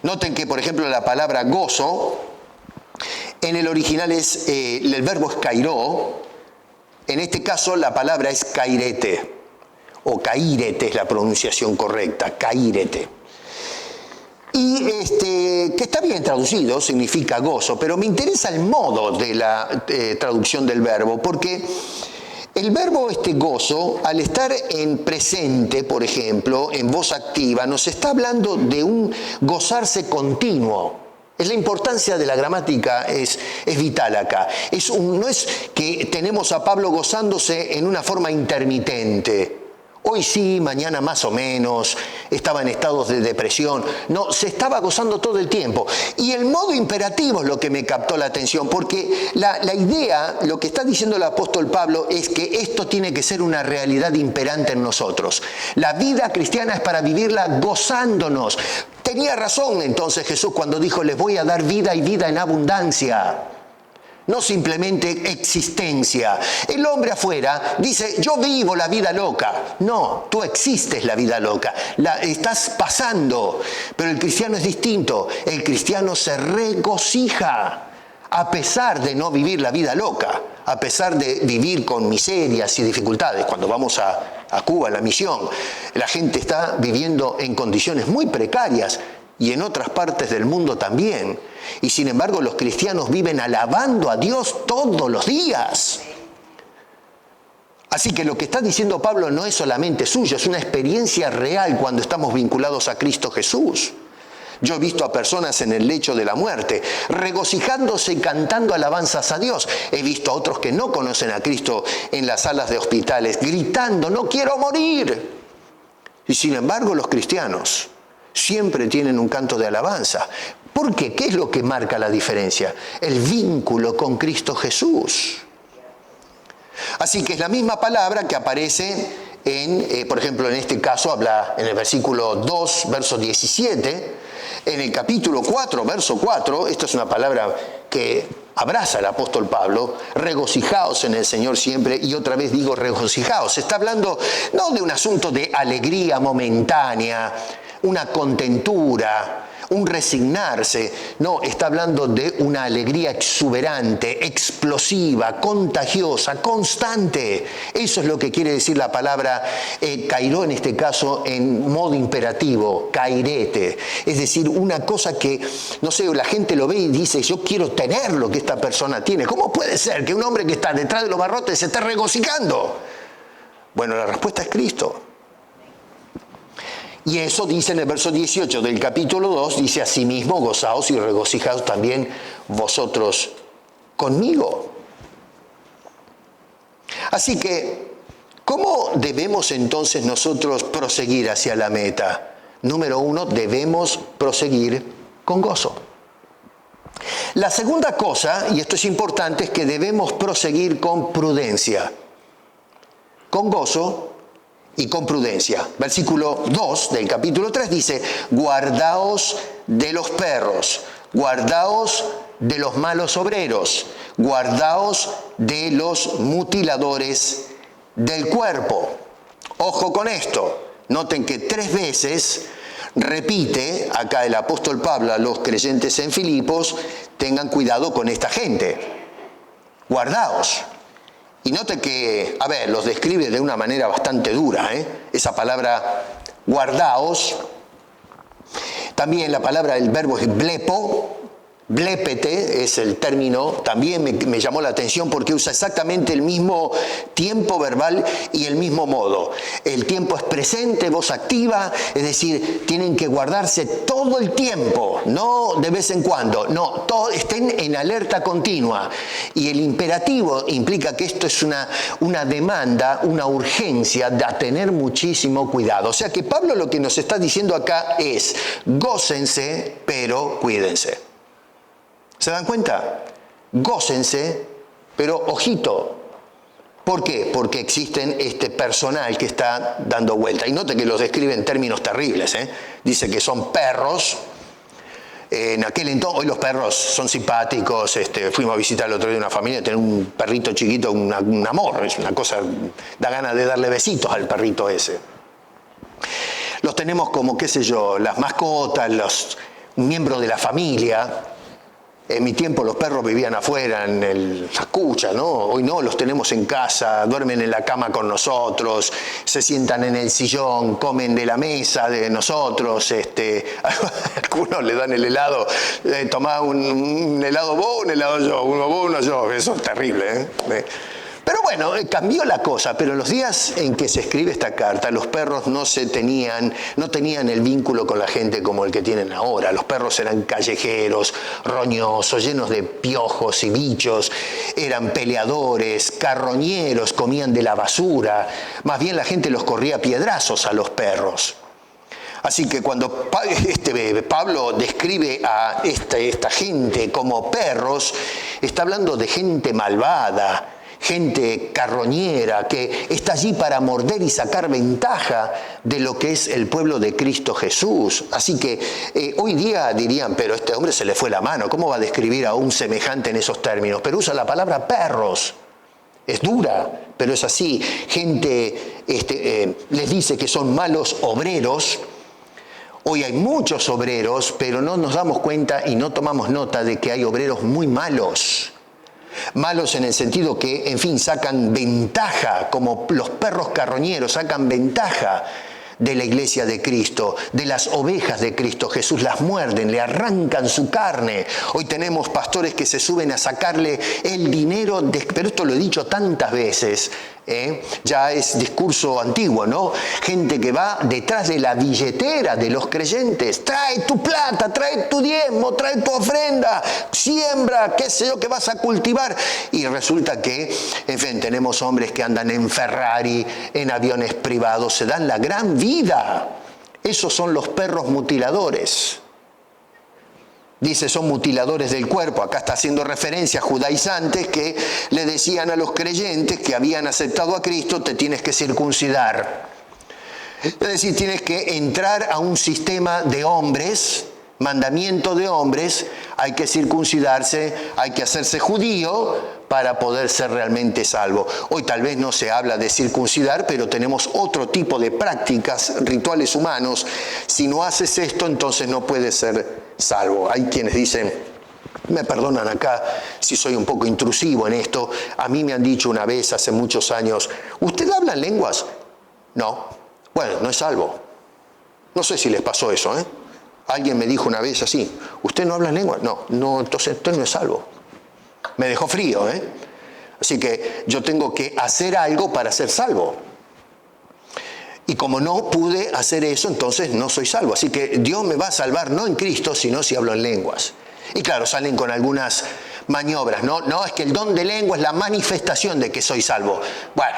Noten que, por ejemplo, la palabra gozo, en el original el verbo es kairó, en este caso la palabra es kairete, o caírete es la pronunciación correcta, caírete. Y que está bien traducido, significa gozo, pero me interesa el modo de la traducción del verbo, porque el verbo gozo, al estar en presente, por ejemplo, en voz activa, nos está hablando de un gozarse continuo. Es la importancia de la gramática, es vital acá. No es que tenemos a Pablo gozándose en una forma intermitente, Hoy sí, mañana más o menos, estaba en estados de depresión. No, se estaba gozando todo el tiempo. Y el modo imperativo es lo que me captó la atención, porque la idea, lo que está diciendo el apóstol Pablo, es que esto tiene que ser una realidad imperante en nosotros. La vida cristiana es para vivirla gozándonos. Tenía razón entonces Jesús cuando dijo, les voy a dar vida y vida en abundancia. No simplemente existencia. El hombre afuera dice, yo vivo la vida loca. No, tú existes la vida loca. La estás pasando. Pero el cristiano es distinto. El cristiano se regocija a pesar de no vivir la vida loca. A pesar de vivir con miserias y dificultades. Cuando vamos a Cuba, a la misión, la gente está viviendo en condiciones muy precarias. Y en otras partes del mundo también. Y sin embargo los cristianos viven alabando a Dios todos los días. Así que lo que está diciendo Pablo no es solamente suyo, es una experiencia real cuando estamos vinculados a Cristo Jesús. Yo he visto a personas en el lecho de la muerte, regocijándose y cantando alabanzas a Dios. He visto a otros que no conocen a Cristo en las salas de hospitales, gritando, no quiero morir. Y sin embargo los cristianos siempre tienen un canto de alabanza. ¿Por qué? ¿Qué es lo que marca la diferencia? El vínculo con Cristo Jesús. Así que es la misma palabra que aparece en, por ejemplo, en este caso habla en el versículo 2, verso 17, en el capítulo 4, verso 4, esta es una palabra que abraza el apóstol Pablo, regocijaos en el Señor siempre, y otra vez digo regocijaos. Se está hablando no de un asunto de alegría momentánea, una contentura, un resignarse. No, está hablando de una alegría exuberante, explosiva, contagiosa, constante. Eso es lo que quiere decir la palabra kairó, en este caso en modo imperativo, kairete. Es decir, una cosa que, no sé, la gente lo ve y dice, yo quiero tener lo que esta persona tiene. ¿Cómo puede ser que un hombre que está detrás de los barrotes se esté regocijando? Bueno, la respuesta es Cristo. Y eso dice en el verso 18 del capítulo 2, dice asimismo, gozaos y regocijaos también vosotros conmigo. Así que, ¿cómo debemos entonces nosotros proseguir hacia la meta? Número 1, debemos proseguir con gozo. La segunda cosa, y esto es importante, es que debemos proseguir con prudencia. Con gozo y con prudencia. Versículo 2 del capítulo 3 dice, guardaos de los perros, guardaos de los malos obreros, guardaos de los mutiladores del cuerpo. Ojo con esto, noten que 3 veces repite acá el apóstol Pablo a los creyentes en Filipos, tengan cuidado con esta gente, guardaos. Y note que, los describe de una manera bastante dura, esa palabra guardaos. También la palabra, el verbo es blepo, blépete es el término, también me llamó la atención porque usa exactamente el mismo tiempo verbal y el mismo modo. El tiempo es presente, voz activa, es decir, tienen que guardarse todo el tiempo, no de vez en cuando, no, estén en alerta continua. Y el imperativo implica que esto es una demanda, una urgencia de tener muchísimo cuidado. O sea que Pablo lo que nos está diciendo acá es, gócense, pero cuídense. ¿Se dan cuenta? Gócense, pero ojito. ¿Por qué? Porque existen este personal que está dando vuelta. Y note que los describe en términos terribles. Dice que son perros. En aquel entonces, hoy los perros son simpáticos. Fuimos a visitar el otro día una familia, tener un perrito chiquito, un amor. Es una cosa, da ganas de darle besitos al perrito ese. Los tenemos como, qué sé yo, las mascotas, los miembros de la familia. En mi tiempo los perros vivían afuera, en la cucha, ¿no? Hoy no, los tenemos en casa, duermen en la cama con nosotros, se sientan en el sillón, comen de la mesa de nosotros, algunos le dan el helado, tomá un helado vos, un helado yo, uno vos, uno yo, eso es terrible, Pero bueno, cambió la cosa, pero en los días en que se escribe esta carta, los perros no tenían el vínculo con la gente como el que tienen ahora. Los perros eran callejeros, roñosos, llenos de piojos y bichos, eran peleadores, carroñeros, comían de la basura. Más bien la gente los corría a piedrazos a los perros. Así que cuando Pablo describe a esta gente como perros, está hablando de gente malvada, gente carroñera que está allí para morder y sacar ventaja de lo que es el pueblo de Cristo Jesús. Así que hoy día dirían, pero este hombre se le fue la mano, ¿cómo va a describir a un semejante en esos términos? Pero usa la palabra perros. Es dura, pero es así. Gente les dice que son malos obreros. Hoy hay muchos obreros, pero no nos damos cuenta y no tomamos nota de que hay obreros muy malos. Malos en el sentido que, en fin, sacan ventaja, como los perros carroñeros sacan ventaja de la iglesia de Cristo, de las ovejas de Cristo Jesús, las muerden, le arrancan su carne. Hoy tenemos pastores que se suben a sacarle el dinero, pero esto lo he dicho tantas veces, ya es discurso antiguo, ¿no? Gente que va detrás de la billetera de los creyentes, trae tu plata, trae tu diezmo, trae tu ofrenda, siembra, qué sé yo, que vas a cultivar. Y resulta que, en fin, tenemos hombres que andan en Ferrari, en aviones privados, se dan la gran vida. Esos son los perros mutiladores. Dice, son mutiladores del cuerpo. Acá está haciendo referencia a judaizantes que le decían a los creyentes que habían aceptado a Cristo, te tienes que circuncidar. Es decir, tienes que entrar a un sistema de hombres, mandamiento de hombres, hay que circuncidarse, hay que hacerse judío para poder ser realmente salvo. Hoy tal vez no se habla de circuncidar, pero tenemos otro tipo de prácticas, rituales humanos. Si no haces esto, entonces no puedes ser salvo. Hay quienes dicen, me perdonan acá si soy un poco intrusivo en esto, a mí me han dicho una vez hace muchos años, ¿usted habla en lenguas? No. Bueno, no es salvo. No sé si les pasó eso, ¿eh? Alguien me dijo una vez así, ¿usted no habla en lenguas? No, entonces usted no es salvo. Me dejó frío, ¿eh? Así que yo tengo que hacer algo para ser salvo. Y como no pude hacer eso, entonces no soy salvo. Así que Dios me va a salvar no en Cristo, sino si hablo en lenguas. Y claro, salen con algunas maniobras, ¿no? No, es que el don de lengua es la manifestación de que soy salvo. Bueno,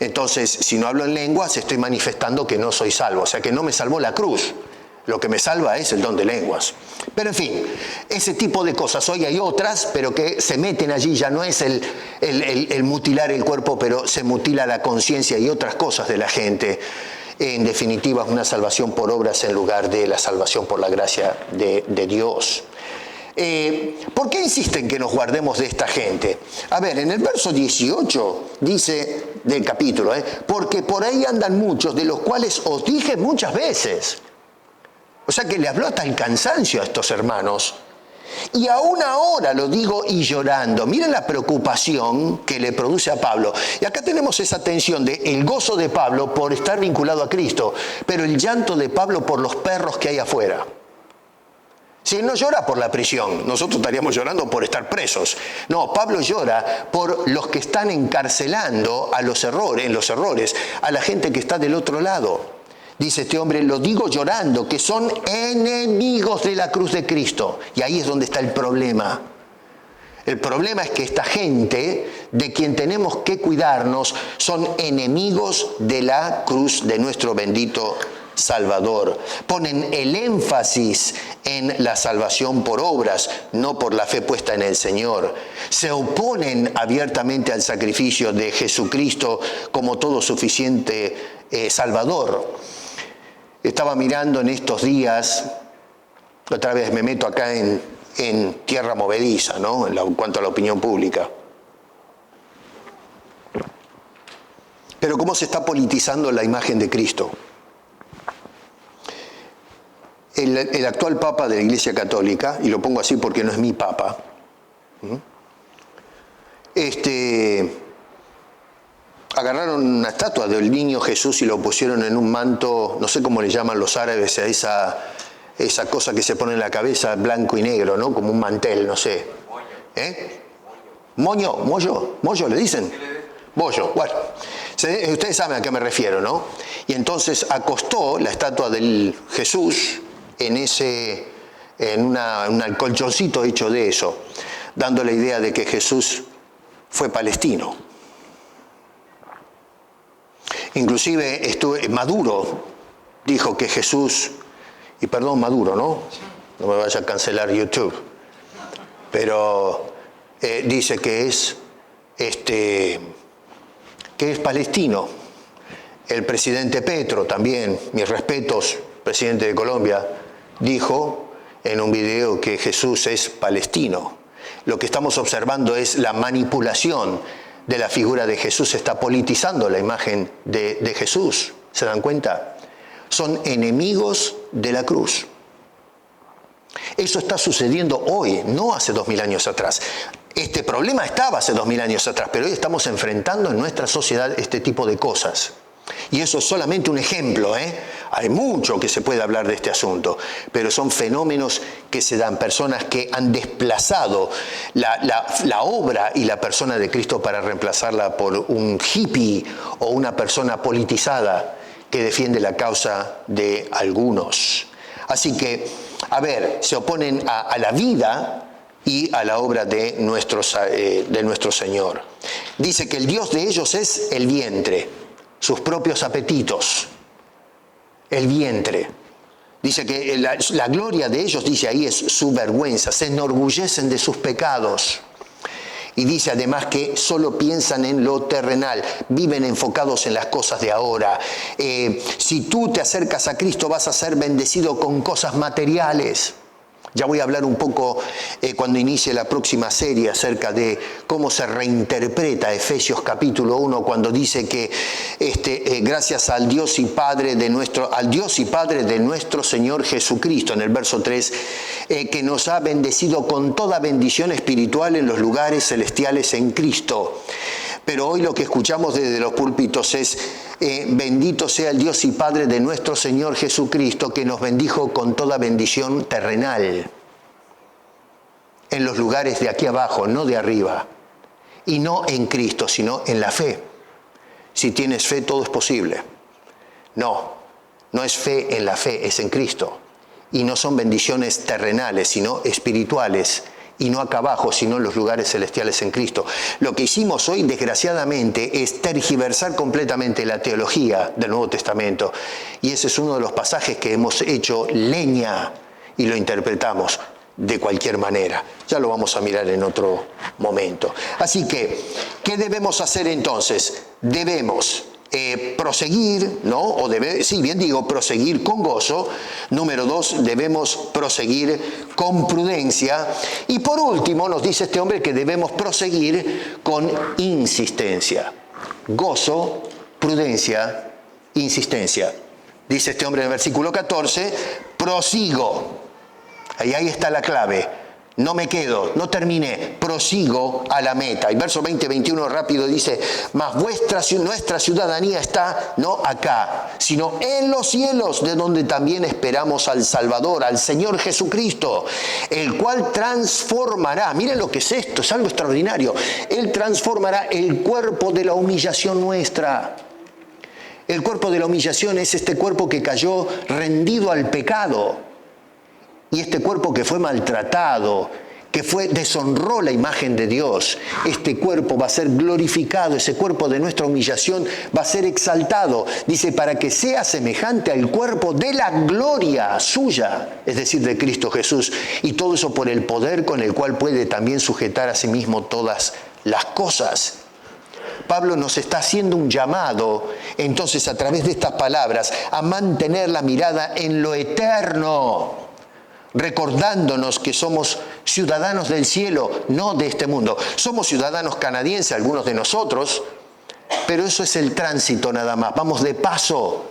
entonces si no hablo en lenguas, estoy manifestando que no soy salvo. O sea que no me salvó la cruz. Lo que me salva es el don de lenguas. Pero en fin, ese tipo de cosas. Hoy hay otras, pero que se meten allí. Ya no es el mutilar el cuerpo, pero se mutila la conciencia y otras cosas de la gente. En definitiva, es una salvación por obras en lugar de la salvación por la gracia de Dios. ¿Por qué insisten que nos guardemos de esta gente? A ver, en el verso 18 dice del capítulo, porque por ahí andan muchos, de los cuales os dije muchas veces. O sea que le habló hasta el cansancio a estos hermanos. Y aún ahora lo digo y llorando. Miren la preocupación que le produce a Pablo. Y acá tenemos esa tensión de el gozo de Pablo por estar vinculado a Cristo, pero el llanto de Pablo por los perros que hay afuera. Si él no llora por la prisión, nosotros estaríamos llorando por estar presos. No, Pablo llora por los que están encarcelando en los errores, a la gente que está del otro lado. Dice este hombre, lo digo llorando, que son enemigos de la cruz de Cristo. Y ahí es donde está el problema. El problema es que esta gente, de quien tenemos que cuidarnos, son enemigos de la cruz de nuestro bendito Salvador. Ponen el énfasis en la salvación por obras, no por la fe puesta en el Señor. Se oponen abiertamente al sacrificio de Jesucristo como todo suficiente Salvador. Estaba mirando en estos días, otra vez me meto acá en tierra movediza, ¿no? En cuanto a la opinión pública. Pero cómo se está politizando la imagen de Cristo. El actual Papa de la Iglesia Católica, y lo pongo así porque no es mi Papa, agarraron una estatua del niño Jesús y lo pusieron en un manto, no sé cómo le llaman los árabes a esa cosa que se pone en la cabeza, blanco y negro, ¿no? Como un mantel, no sé. Mollo le dicen. Bollo, bueno, ustedes saben a qué me refiero, ¿no? Y entonces acostó la estatua del Jesús en un colchoncito hecho de eso, dando la idea de que Jesús fue palestino. Inclusive Maduro dijo que Jesús, y perdón Maduro, ¿no? No me vaya a cancelar YouTube, pero dice que es palestino. El presidente Petro también, mis respetos, presidente de Colombia, dijo en un video que Jesús es palestino. Lo que estamos observando es la manipulación de la figura de Jesús. Se está politizando la imagen de Jesús. ¿Se dan cuenta? Son enemigos de la cruz. Eso está sucediendo hoy, no hace 2000 años atrás. Este problema estaba hace 2000 años atrás, pero hoy estamos enfrentando en nuestra sociedad este tipo de cosas. Y eso es solamente un ejemplo, ¿eh? Hay mucho que se puede hablar de este asunto, pero son fenómenos que se dan, personas que han desplazado la obra y la persona de Cristo para reemplazarla por un hippie o una persona politizada que defiende la causa de algunos. Así que, se oponen a la vida y a la obra de nuestro Señor. Dice que el Dios de ellos es el vientre, sus propios apetitos, el vientre. Dice que la gloria de ellos, dice ahí, es su vergüenza, se enorgullecen de sus pecados. Y dice además que solo piensan en lo terrenal, viven enfocados en las cosas de ahora. Si tú te acercas a Cristo vas a ser bendecido con cosas materiales. Ya voy a hablar un poco cuando inicie la próxima serie acerca de cómo se reinterpreta Efesios capítulo 1 cuando dice que gracias al Dios y Padre de nuestro Señor Jesucristo, en el verso 3, que nos ha bendecido con toda bendición espiritual en los lugares celestiales en Cristo. Pero hoy lo que escuchamos desde los púlpitos es bendito sea el Dios y Padre de nuestro Señor Jesucristo, que nos bendijo con toda bendición terrenal en los lugares de aquí abajo, no de arriba, y no en Cristo, sino en la fe. Si tienes fe, todo es posible. No es fe en la fe, es en Cristo. Y no son bendiciones terrenales, sino espirituales, y no acá abajo, sino en los lugares celestiales en Cristo. Lo que hicimos hoy, desgraciadamente, es tergiversar completamente la teología del Nuevo Testamento. Y ese es uno de los pasajes que hemos hecho leña y lo interpretamos de cualquier manera. Ya lo vamos a mirar en otro momento. Así que, ¿qué debemos hacer entonces? Debemos proseguir, ¿no? Proseguir con gozo. Número 2, debemos proseguir con prudencia. Y por último, nos dice este hombre que debemos proseguir con insistencia. Gozo, prudencia, insistencia. Dice este hombre en el versículo 14, prosigo. Ahí está la clave. No me quedo, no terminé, prosigo a la meta. Y verso 20-21 rápido dice, mas nuestra ciudadanía está no acá, sino en los cielos, de donde también esperamos al Salvador, al Señor Jesucristo, el cual transformará, miren lo que es esto, es algo extraordinario, Él transformará el cuerpo de la humillación nuestra. El cuerpo de la humillación es este cuerpo que cayó rendido al pecado. Y este cuerpo que fue maltratado, que deshonró la imagen de Dios, este cuerpo va a ser glorificado, ese cuerpo de nuestra humillación va a ser exaltado. Dice, para que sea semejante al cuerpo de la gloria suya, es decir, de Cristo Jesús. Y todo eso por el poder con el cual puede también sujetar a sí mismo todas las cosas. Pablo nos está haciendo un llamado, entonces, a través de estas palabras, a mantener la mirada en lo eterno, recordándonos que somos ciudadanos del cielo, no de este mundo. Somos ciudadanos canadienses, algunos de nosotros, pero eso es el tránsito nada más. Vamos de paso.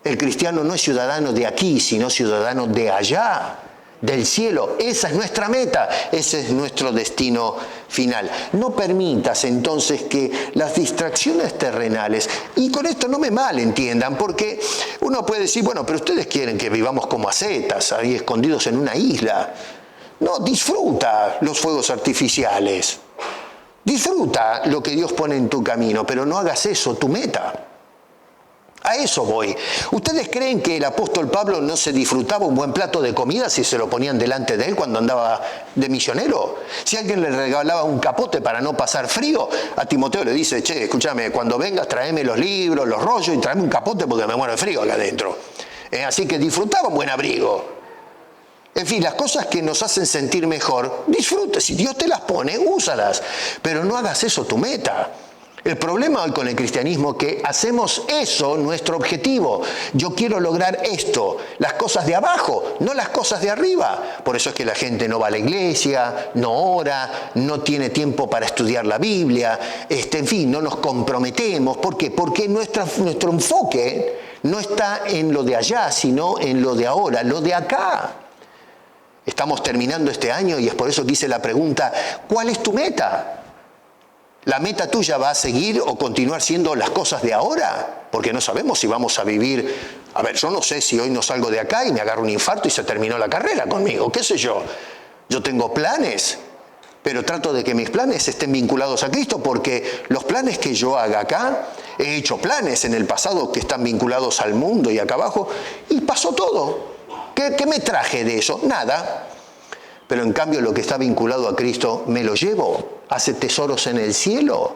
El cristiano no es ciudadano de aquí, sino ciudadano de allá, del cielo. Esa es nuestra meta, ese es nuestro destino final. No permitas entonces que las distracciones terrenales, y con esto no me malentiendan, porque uno puede decir, bueno, pero ustedes quieren que vivamos como ascetas, ahí escondidos en una isla. No, disfruta los fuegos artificiales. Disfruta lo que Dios pone en tu camino, pero no hagas eso tu meta. A eso voy. ¿Ustedes creen que el apóstol Pablo no se disfrutaba un buen plato de comida si se lo ponían delante de él cuando andaba de misionero? Si alguien le regalaba un capote para no pasar frío, a Timoteo le dice, che, escúchame, cuando vengas tráeme los libros, los rollos y tráeme un capote porque me muero de frío acá adentro. Así que disfrutaba un buen abrigo. En fin, las cosas que nos hacen sentir mejor, disfruta. Si Dios te las pone, úsalas. Pero no hagas eso tu meta. El problema hoy con el cristianismo es que hacemos eso nuestro objetivo. Yo quiero lograr esto, las cosas de abajo, no las cosas de arriba. Por eso es que la gente no va a la iglesia, no ora, no tiene tiempo para estudiar la Biblia, en fin, no nos comprometemos. ¿Por qué? Porque nuestro enfoque no está en lo de allá, sino en lo de ahora, lo de acá. Estamos terminando este año y es por eso que hice la pregunta, ¿cuál es tu meta? ¿La meta tuya va a seguir o continuar siendo las cosas de ahora? Porque no sabemos si vamos a vivir... A ver, yo no sé si hoy no salgo de acá y me agarro un infarto y se terminó la carrera conmigo, qué sé yo. Yo tengo planes, pero trato de que mis planes estén vinculados a Cristo, porque los planes que yo haga acá, he hecho planes en el pasado que están vinculados al mundo y acá abajo, y pasó todo. ¿Qué me traje de eso? Nada. Pero en cambio lo que está vinculado a Cristo me lo llevo. Hace tesoros en el cielo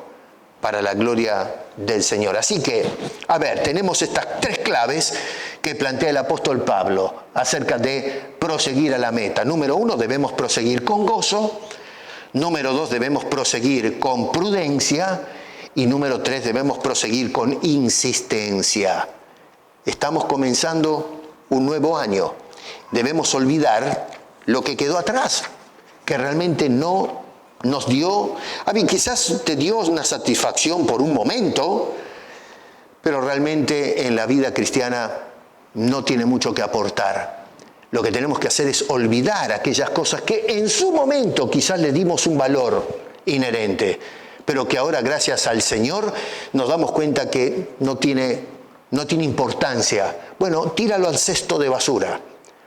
para la gloria del Señor. Así que, a ver, tenemos estas tres claves que plantea el apóstol Pablo acerca de proseguir a la meta. Número 1, debemos proseguir con gozo. Número 2, debemos proseguir con prudencia. Y número 3, debemos proseguir con insistencia. Estamos comenzando un nuevo año. Debemos olvidar lo que quedó atrás, que realmente no nos dio, quizás te dio una satisfacción por un momento, pero realmente en la vida cristiana no tiene mucho que aportar. Lo que tenemos que hacer es olvidar aquellas cosas que en su momento quizás le dimos un valor inherente, pero que ahora gracias al Señor nos damos cuenta que no tiene importancia. Bueno, tíralo al cesto de basura.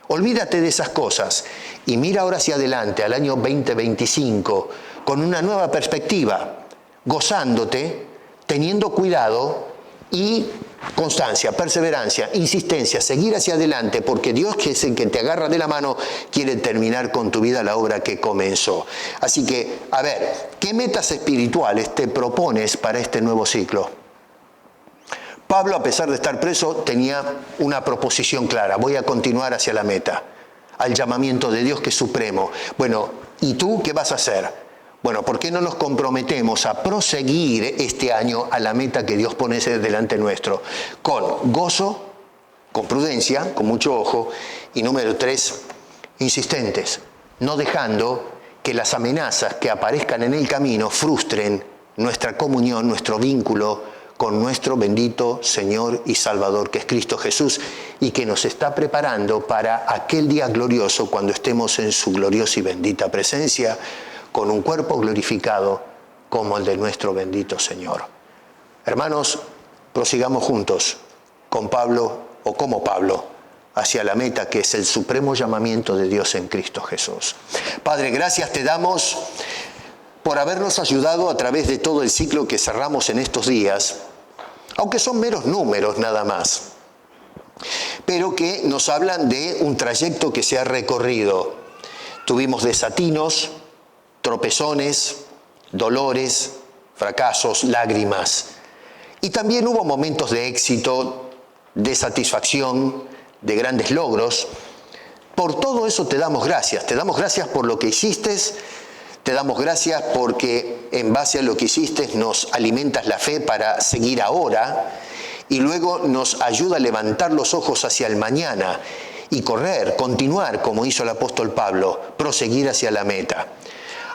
Olvídate de esas cosas y mira ahora hacia adelante, al año 2025, con una nueva perspectiva, gozándote, teniendo cuidado y constancia, perseverancia, insistencia, seguir hacia adelante, porque Dios, que es el que te agarra de la mano, quiere terminar con tu vida la obra que comenzó. Así que, a ver, ¿qué metas espirituales te propones para este nuevo ciclo? Pablo, a pesar de estar preso, tenía una proposición clara. Voy a continuar hacia la meta, al llamamiento de Dios que es supremo. Bueno, ¿y tú qué vas a hacer? Bueno, ¿por qué no nos comprometemos a proseguir este año a la meta que Dios pone delante nuestro? Con gozo, con prudencia, con mucho ojo. Y número 3, insistentes, no dejando que las amenazas que aparezcan en el camino frustren nuestra comunión, nuestro vínculo con nuestro bendito Señor y Salvador, que es Cristo Jesús, y que nos está preparando para aquel día glorioso cuando estemos en su gloriosa y bendita presencia, con un cuerpo glorificado como el de nuestro bendito Señor. Hermanos, prosigamos juntos con Pablo, o como Pablo, hacia la meta que es el supremo llamamiento de Dios en Cristo Jesús. Padre, gracias te damos por habernos ayudado a través de todo el ciclo que cerramos en estos días, aunque son meros números nada más, pero que nos hablan de un trayecto que se ha recorrido. Tuvimos desatinos, tropezones, dolores, fracasos, lágrimas. Y también hubo momentos de éxito, de satisfacción, de grandes logros. Por todo eso te damos gracias. Te damos gracias por lo que hiciste. Te damos gracias porque en base a lo que hiciste nos alimentas la fe para seguir ahora y luego nos ayuda a levantar los ojos hacia el mañana y correr, continuar como hizo el apóstol Pablo, proseguir hacia la meta.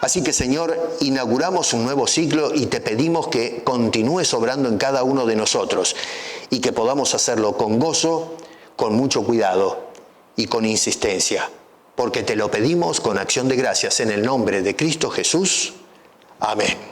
Así que, Señor, inauguramos un nuevo ciclo y te pedimos que continúes obrando en cada uno de nosotros y que podamos hacerlo con gozo, con mucho cuidado y con insistencia. Porque te lo pedimos con acción de gracias en el nombre de Cristo Jesús. Amén.